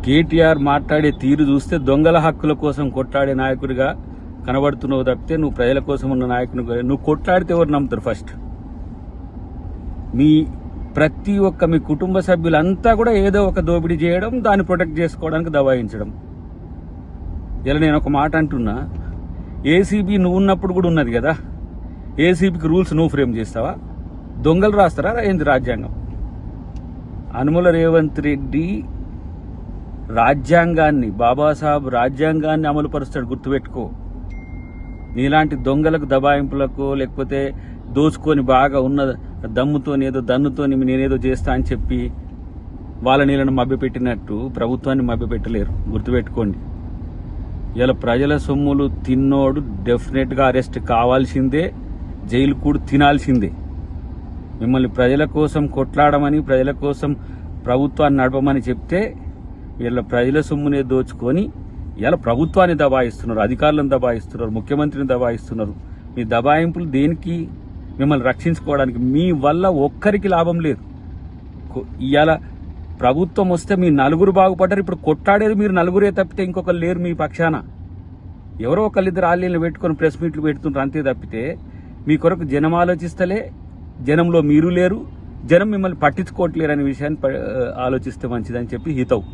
కేటీఆర్ మాట్లాడే తీరు చూస్తే దొంగల హక్కుల కోసం కొట్లాడే నాయకుడిగా కనబడుతున్నావు తప్పితే నువ్వు ప్రజల కోసం ఉన్న నాయకుని నువ్వు కొట్లాడితే ఎవరు నమ్ముతారు? ఫస్ట్ మీ ప్రతి ఒక్క మీ కుటుంబ సభ్యులంతా కూడా ఏదో ఒక దోపిడీ చేయడం, దాన్ని ప్రొటెక్ట్ చేసుకోవడానికి దబాయించడం. ఇలా నేను ఒక మాట అంటున్నా, ఏసీబీ నువ్వు ఉన్నప్పుడు కూడా ఉన్నది కదా, ఏసీబీకి రూల్స్ నువ్వు ఫ్రేమ్ చేస్తావా? దొంగలు రాస్తారా ఏంది రాజ్యాంగం? అనుముల రేవంత్ రెడ్డి రాజ్యాంగాన్ని, బాబాసాహెబ్ రాజ్యాంగాన్ని అమలు పరుస్తాడు, గుర్తుపెట్టుకో. నీలాంటి దొంగలకు, దబాయింపులకు, లేకపోతే దోచుకొని బాగా ఉన్న దమ్ముతోని ఏదో దన్నుతోని నేనేదో చేస్తా అని చెప్పి వాళ్ళ నీళ్ళను మభ్యపెట్టినట్టు ప్రభుత్వాన్ని మభ్యపెట్టలేరు, గుర్తుపెట్టుకోండి. ఇలా ప్రజల సొమ్ములు తిన్నోడు డెఫినెట్గా అరెస్ట్ కావాల్సిందే, జైలు కూడా తినాల్సిందే. మిమ్మల్ని ప్రజల కోసం కొట్లాడమని, ప్రజల కోసం ప్రభుత్వాన్ని నడపమని చెప్తే వీళ్ళ ప్రజల సొమ్మునే దోచుకొని ఇలా ప్రభుత్వాన్ని దబాయిస్తున్నారు, అధికారులను దబాయిస్తున్నారు, ముఖ్యమంత్రిని దబాయిస్తున్నారు. మీ దబాయింపులు దేనికి? మిమ్మల్ని రక్షించుకోవడానికి. మీ వల్ల ఒక్కరికి లాభం లేదు. ఇవాళ ప్రభుత్వం వస్తే మీ నలుగురు బాగుపడ్డారు. ఇప్పుడు కొట్లాడేది మీరు నలుగురే తప్పితే ఇంకొకరు లేరు మీ పక్షాన. ఎవరో ఒకళ్ళిద్దరు ఆలీలను పెట్టుకొని ప్రెస్ మీట్లు పెడుతుంటారు అంతే తప్పితే మీ కొరకు జనం ఆలోచిస్తలే, జనంలో మీరు లేరు, జనం మిమ్మల్ని పట్టించుకోవట్లేరు అనే విషయాన్ని ఆలోచిస్తే మంచిదని చెప్పి హితవు.